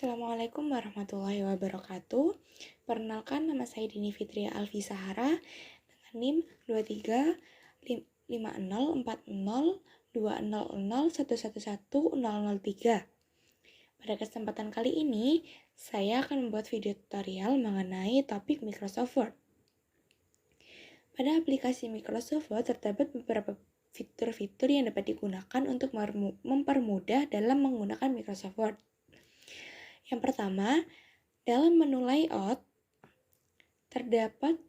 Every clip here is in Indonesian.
Assalamualaikum warahmatullahi wabarakatuh. Perkenalkan, nama saya Dini Fitria Alfi Sahara dengan NIM 2350402011111003. Pada kesempatan kali ini, saya akan membuat video tutorial mengenai topik Microsoft Word. Pada aplikasi Microsoft Word terdapat beberapa fitur-fitur yang dapat digunakan untuk mempermudah dalam menggunakan Microsoft Word. Yang pertama, dalam menu layout, terdapat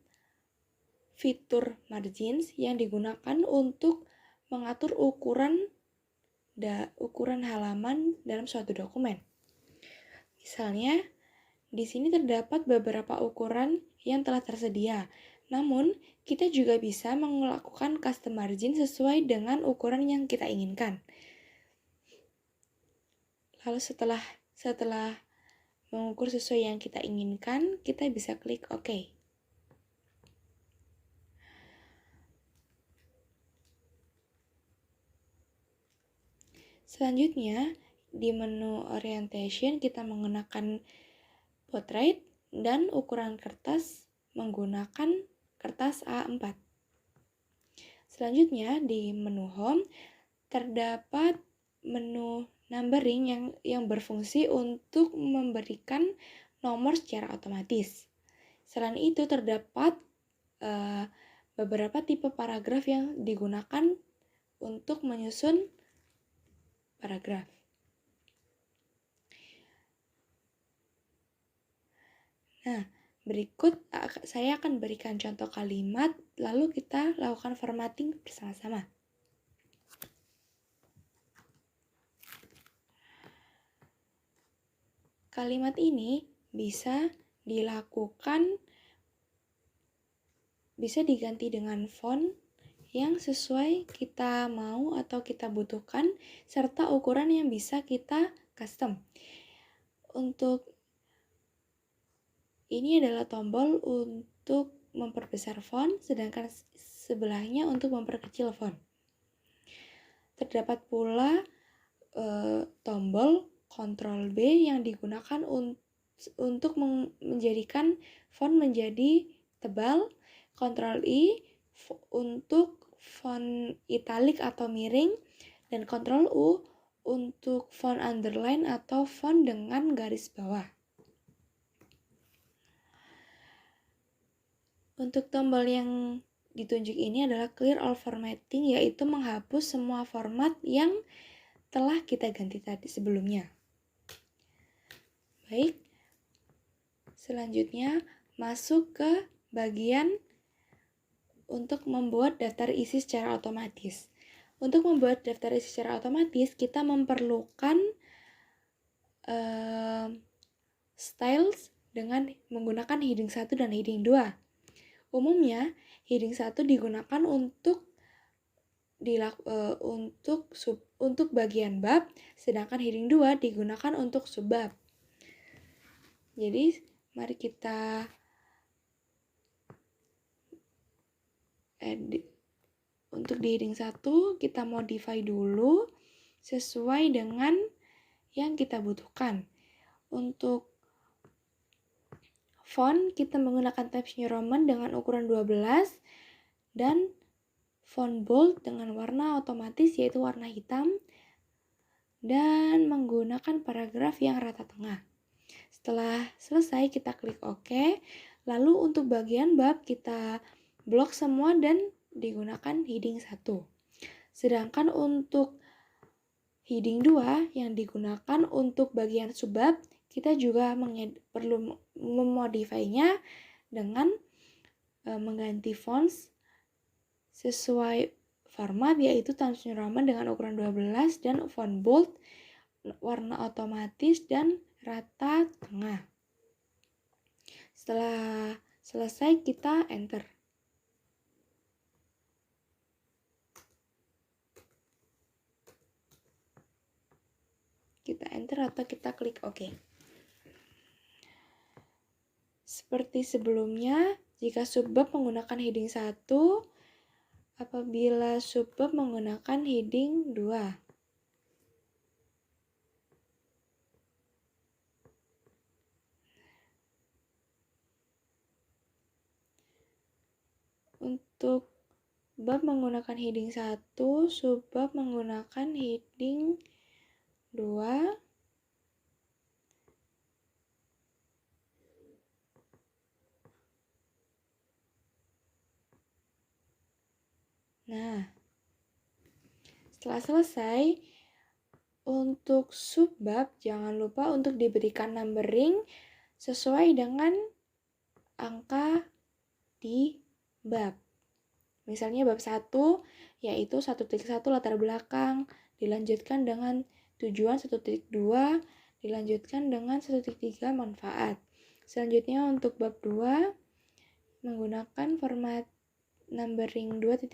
fitur margins yang digunakan untuk mengatur ukuran halaman dalam suatu dokumen. Misalnya, di sini terdapat beberapa ukuran yang telah tersedia. Namun, kita juga bisa melakukan custom margin sesuai dengan ukuran yang kita inginkan. Lalu setelah mengukur sesuai yang kita inginkan, kita bisa klik OK. Selanjutnya, di menu orientation kita menggunakan portrait dan ukuran kertas menggunakan kertas A4. Selanjutnya, di menu home terdapat menu numbering yang berfungsi untuk memberikan nomor secara otomatis. Selain itu, terdapat beberapa tipe paragraf yang digunakan untuk menyusun paragraf. Nah, berikut saya akan berikan contoh kalimat, lalu kita lakukan formatting bersama-sama. Kalimat ini bisa diganti dengan font yang sesuai kita mau atau kita butuhkan, serta ukuran yang bisa kita custom. Untuk ini adalah tombol untuk memperbesar font, sedangkan sebelahnya untuk memperkecil font. Terdapat pula tombol Ctrl B yang digunakan untuk menjadikan font menjadi tebal, Ctrl I untuk font italic atau miring, dan Ctrl U untuk font underline atau font dengan garis bawah. Untuk tombol yang ditunjuk ini adalah clear all formatting, yaitu menghapus semua format yang telah kita ganti tadi sebelumnya. Baik, selanjutnya masuk ke bagian untuk membuat daftar isi secara otomatis. Untuk membuat daftar isi secara otomatis, kita memerlukan styles dengan menggunakan heading 1 dan heading 2. Umumnya, heading 1 digunakan untuk bagian bab, sedangkan heading 2 digunakan untuk subbab. Jadi, mari kita edit. Untuk di heading 1, kita modify dulu sesuai dengan yang kita butuhkan. Untuk font, kita menggunakan Times New Roman dengan ukuran 12 dan font bold dengan warna otomatis yaitu warna hitam dan menggunakan paragraf yang rata tengah. Setelah selesai, kita klik OK. Lalu untuk bagian bab, kita blok semua dan digunakan heading 1. Sedangkan untuk heading 2 yang digunakan untuk bagian subbab, kita juga perlu memodifainya dengan mengganti fonts sesuai format, yaitu Times New Roman dengan ukuran 12 dan font bold, warna otomatis, dan rata tengah. Setelah selesai, kita enter. Kita enter atau kita klik OK. Seperti sebelumnya, jika subbab menggunakan heading 1, apabila subbab menggunakan heading 2. Untuk bab menggunakan heading 1, subbab menggunakan heading 2. Nah, setelah selesai, untuk subbab jangan lupa untuk diberikan numbering sesuai dengan angka di bab. Misalnya bab 1 yaitu 1.1 latar belakang, dilanjutkan dengan tujuan 1.2, dilanjutkan dengan 1.3 manfaat. Selanjutnya untuk bab 2 menggunakan format numbering 2.1,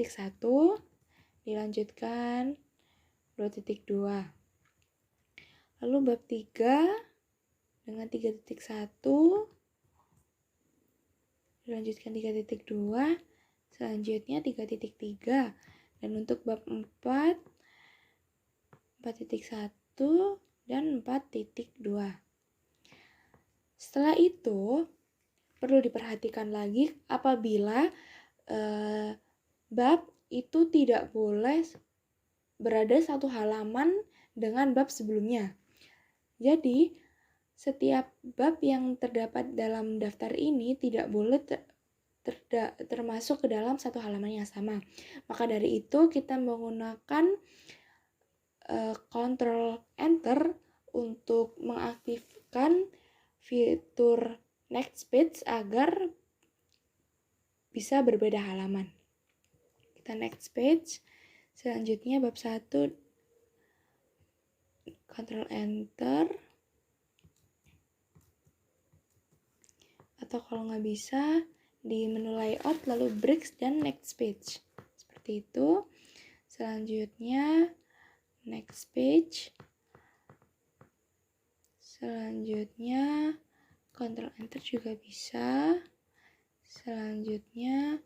dilanjutkan 2.2. Lalu bab 3 dengan 3.1, dilanjutkan 3.2, selanjutnya 3.3. Dan untuk bab 4, 4.1 dan 4.2. Setelah itu, perlu diperhatikan lagi apabila bab itu tidak boleh berada satu halaman dengan bab sebelumnya. Jadi, setiap bab yang terdapat dalam daftar ini tidak boleh termasuk ke dalam satu halaman yang sama. Maka dari itu kita menggunakan Ctrl Enter untuk mengaktifkan fitur next page agar bisa berbeda halaman. Kita next page. Selanjutnya bab 1 Ctrl Enter, atau kalau nggak bisa di menu layout lalu breaks dan next page seperti itu. Selanjutnya next page, selanjutnya Ctrl Enter juga bisa, selanjutnya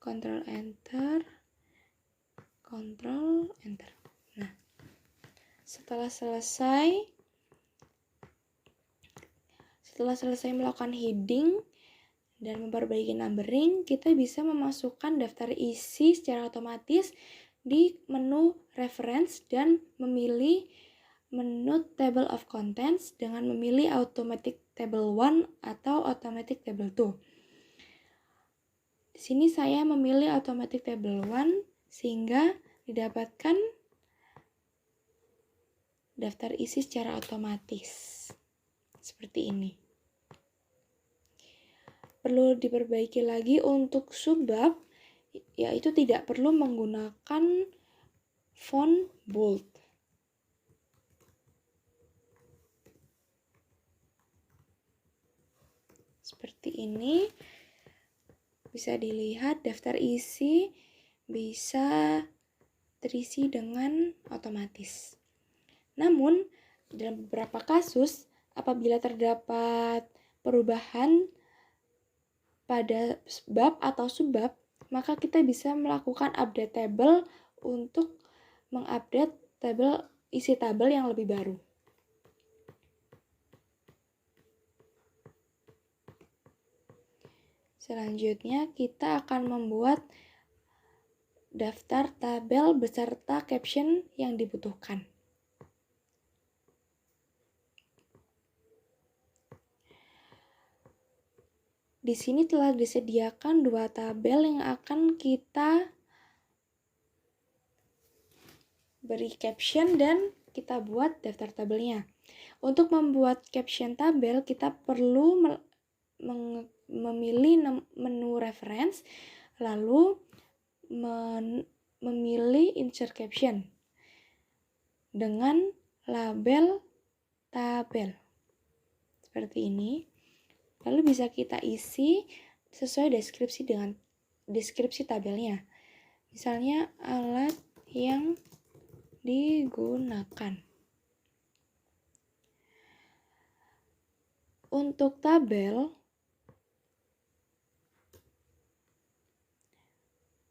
Ctrl Enter, Ctrl Enter. Nah, setelah selesai melakukan heading dan memperbaiki numbering, kita bisa memasukkan daftar isi secara otomatis di menu reference dan memilih menu table of contents dengan memilih automatic table 1 atau automatic table 2. Di sini saya memilih automatic table 1 sehingga didapatkan daftar isi secara otomatis. Seperti ini. Perlu diperbaiki lagi untuk subbab, yaitu tidak perlu menggunakan font bold. Seperti ini. Bisa dilihat daftar isi bisa terisi dengan otomatis. Namun, dalam beberapa kasus, apabila terdapat perubahan pada bab atau subbab, maka kita bisa melakukan update table untuk mengupdate isi tabel yang lebih baru. Selanjutnya, kita akan membuat daftar tabel beserta caption yang dibutuhkan. Di sini telah disediakan 2 tabel yang akan kita beri caption dan kita buat daftar tabelnya. Untuk membuat caption tabel, kita perlu memilih menu reference, lalu memilih insert caption dengan label tabel. Seperti ini. Lalu bisa kita isi sesuai deskripsi tabelnya. Misalnya alat yang digunakan. Untuk tabel,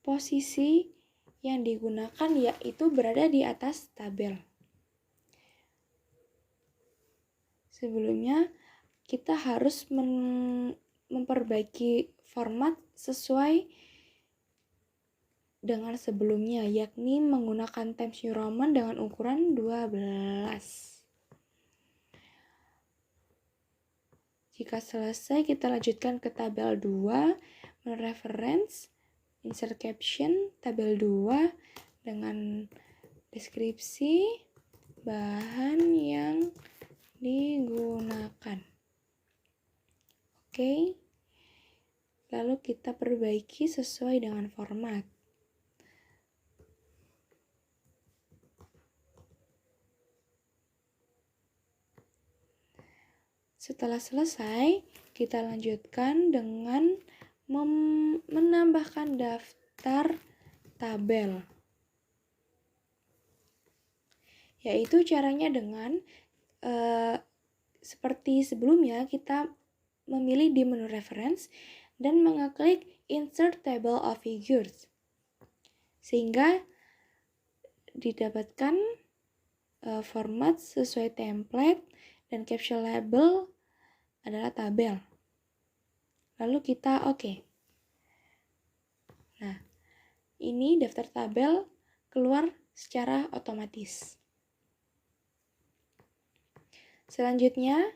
posisi yang digunakan yaitu berada di atas tabel. Sebelumnya, kita harus memperbaiki format sesuai dengan sebelumnya, yakni menggunakan Times New Roman dengan ukuran 12. Jika selesai, kita lanjutkan ke tabel 2, menu reference, insert caption, tabel 2 dengan deskripsi bahan yang digunakan. Oke. Lalu kita perbaiki sesuai dengan format. Setelah selesai, kita lanjutkan dengan menambahkan daftar tabel. Yaitu caranya dengan seperti sebelumnya, kita memilih di menu reference dan mengeklik insert table of figures. Sehingga didapatkan format sesuai template dan caption label adalah tabel. Lalu kita oke. Nah, ini daftar tabel keluar secara otomatis. Selanjutnya,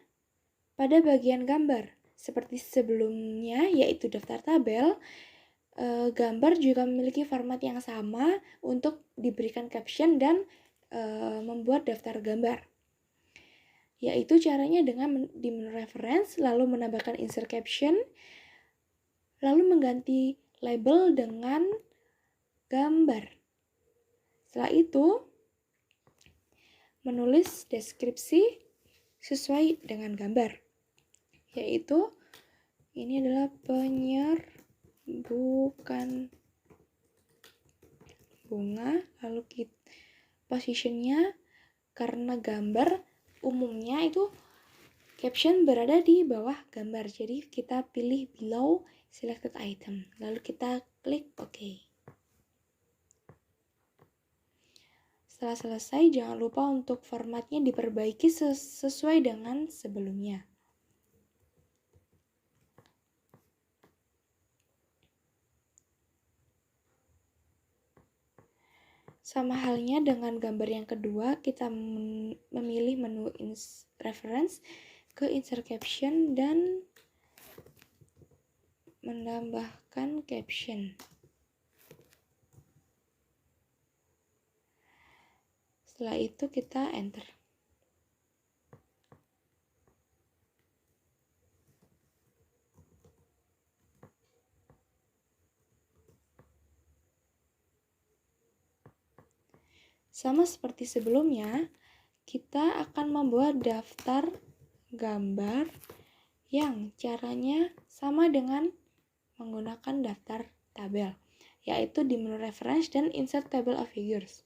pada bagian gambar, seperti sebelumnya yaitu daftar tabel, gambar juga memiliki format yang sama untuk diberikan caption dan membuat daftar gambar. Yaitu caranya dengan di menu reference, lalu menambahkan insert caption, lalu mengganti label dengan gambar. Setelah itu, menulis deskripsi sesuai dengan gambar. Yaitu, ini adalah penyerbukan bunga, lalu positionnya karena gambar umumnya itu caption berada di bawah gambar, jadi kita pilih below selected item, lalu kita klik OK. Setelah selesai, jangan lupa untuk formatnya diperbaiki sesuai dengan sebelumnya. Sama halnya dengan gambar yang kedua, kita memilih menu reference ke insert caption dan menambahkan caption. Setelah itu kita enter. Sama seperti sebelumnya, kita akan membuat daftar gambar yang caranya sama dengan menggunakan daftar tabel, yaitu di menu reference dan insert table of figures.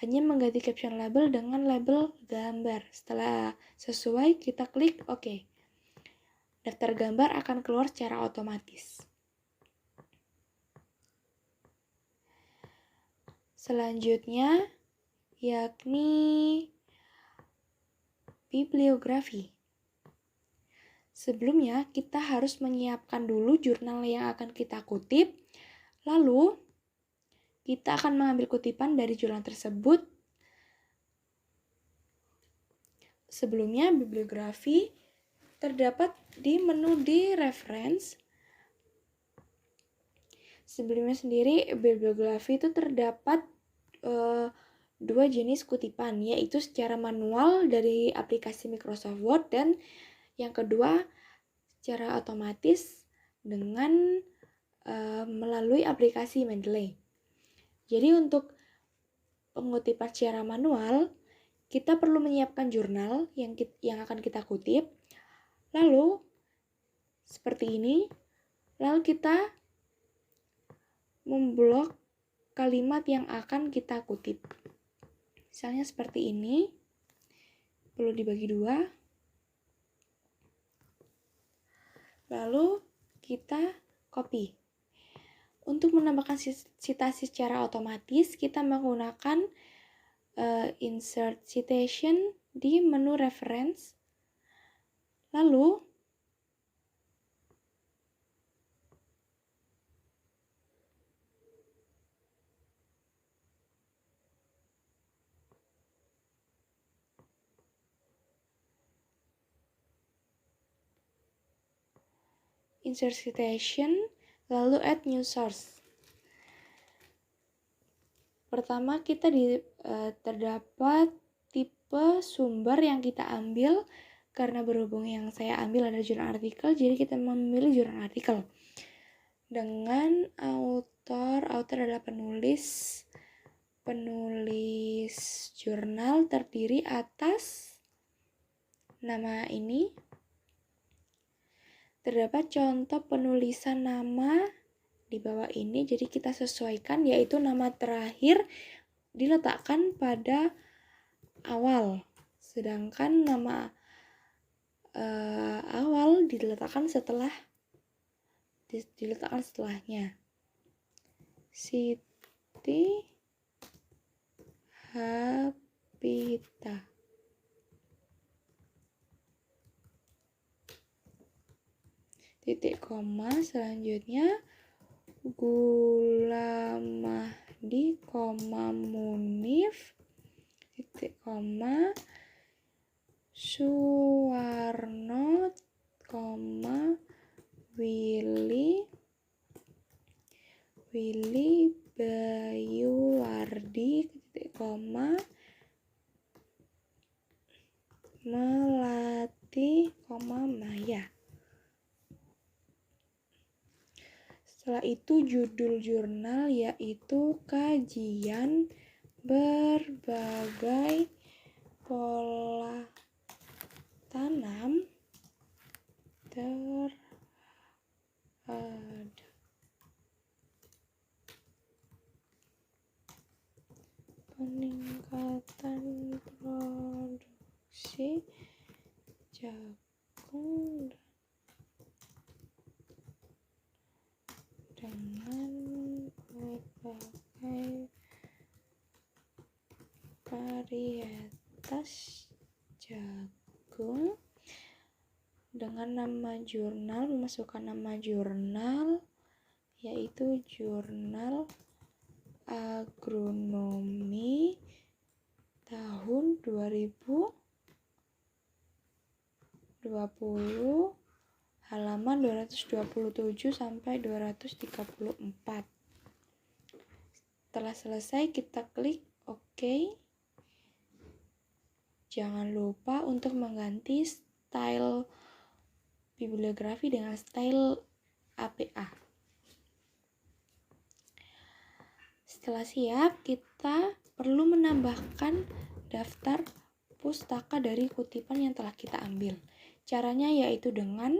Hanya mengganti caption label dengan label gambar. Setelah sesuai, kita klik OK. Daftar gambar akan keluar secara otomatis. Selanjutnya, yakni bibliografi. Sebelumnya, kita harus menyiapkan dulu jurnal yang akan kita kutip, lalu kita akan mengambil kutipan dari jurnal tersebut. Sebelumnya, bibliografi terdapat di menu di reference. Sebelumnya sendiri, bibliografi itu terdapat dua jenis kutipan, yaitu secara manual dari aplikasi Microsoft Word dan yang kedua secara otomatis dengan melalui aplikasi Mendeley. Jadi untuk pengutipan secara manual, kita perlu menyiapkan jurnal yang akan kita kutip. Lalu seperti ini, lalu kita memblok kalimat yang akan kita kutip. Misalnya seperti ini, perlu dibagi dua. Lalu kita copy. Untuk menambahkan citasi secara otomatis, kita menggunakan insert citation di menu reference. Lalu insert citation, lalu add new source. Pertama kita terdapat tipe sumber yang kita ambil, karena berhubung yang saya ambil ada jurnal artikel, jadi kita memilih jurnal artikel. Dengan author adalah penulis jurnal terdiri atas nama ini. Terdapat contoh penulisan nama di bawah ini, jadi kita sesuaikan, yaitu nama terakhir diletakkan pada awal, sedangkan nama awal diletakkan setelahnya. Siti Hapita. Titik koma, selanjutnya Gulam Mahdi, Munif, titik koma, Suwarno, Willy Bayuwardi, titik koma, Melati, Maya. Setelah itu judul jurnal yaitu kajian berbagai pola tanam terhadap peningkatan produksi jagung dengan berbagai varietas jagung, dengan nama jurnal, memasukkan nama jurnal yaitu Jurnal Agronomi tahun 2020, halaman 227 sampai 234. Setelah selesai kita klik OK. Jangan lupa untuk mengganti style bibliografi dengan style APA. Setelah siap, kita perlu menambahkan daftar pustaka dari kutipan yang telah kita ambil. Caranya yaitu dengan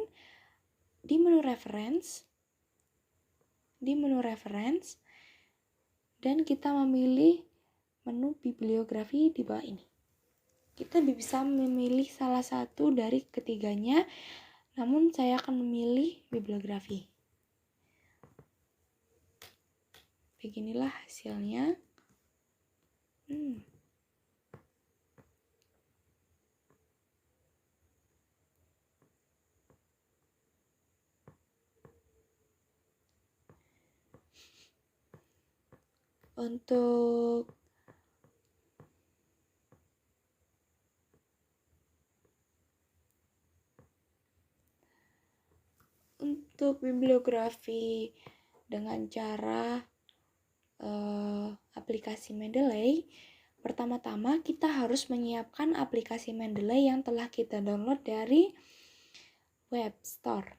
di menu reference, dan kita memilih menu bibliografi di bawah ini. Kita bisa memilih salah satu dari ketiganya, namun saya akan memilih bibliografi. Beginilah hasilnya. Untuk bibliografi dengan cara aplikasi Mendeley, pertama-tama kita harus menyiapkan aplikasi Mendeley yang telah kita download dari web store.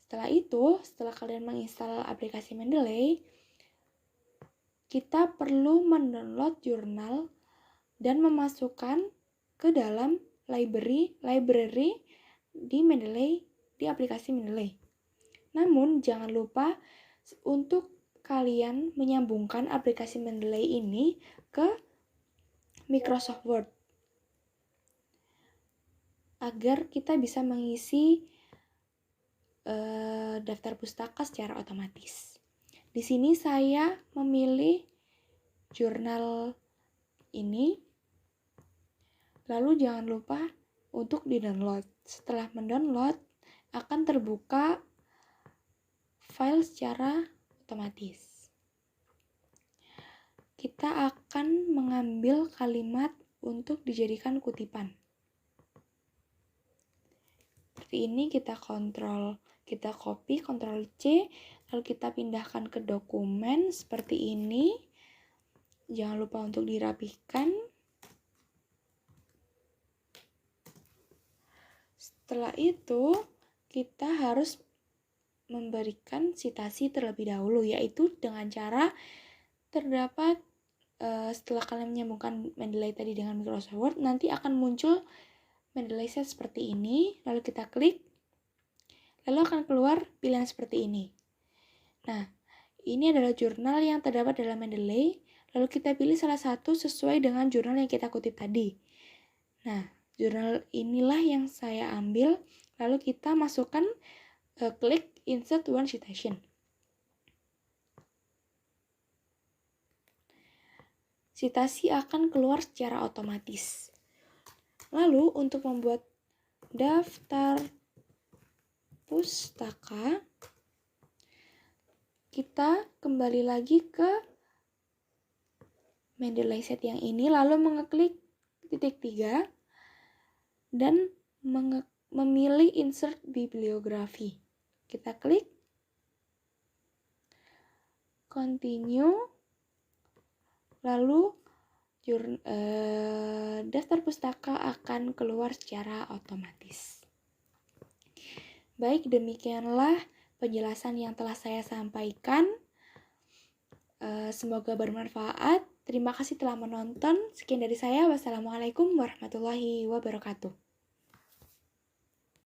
Setelah itu, setelah kalian menginstal aplikasi Mendeley, kita perlu mendownload jurnal dan memasukkan ke dalam library di Mendeley, di aplikasi Mendeley. Namun jangan lupa untuk kalian menyambungkan aplikasi Mendeley ini ke Microsoft Word agar kita bisa mengisi daftar pustaka secara otomatis. Di sini saya memilih jurnal ini, lalu jangan lupa untuk di-download. Setelah mendownload, akan terbuka file secara otomatis. Kita akan mengambil kalimat untuk dijadikan kutipan. Seperti ini, kita Kita copy, Ctrl C, lalu kita pindahkan ke dokumen seperti ini. Jangan lupa untuk dirapihkan. Setelah itu, kita harus memberikan citasi terlebih dahulu, yaitu dengan cara terdapat setelah kalian menyambungkan Mendeley tadi dengan Microsoft Word, nanti akan muncul Mendeley set seperti ini, lalu kita klik, lalu akan keluar pilihan seperti ini. Nah, ini adalah jurnal yang terdapat dalam Mendeley, lalu kita pilih salah satu sesuai dengan jurnal yang kita kutip tadi. Nah, jurnal inilah yang saya ambil, lalu kita masukkan, klik Insert One Citation. Citasi akan keluar secara otomatis. Lalu, untuk membuat daftar pustaka, kita kembali lagi ke Mendeley set yang ini, lalu mengeklik titik 3 dan memilih Insert Bibliografi. Kita klik Continue, lalu daftar pustaka akan keluar secara otomatis. Baik, demikianlah penjelasan yang telah saya sampaikan. Semoga bermanfaat. Terima kasih telah menonton. Sekian dari saya. Wassalamualaikum warahmatullahi wabarakatuh.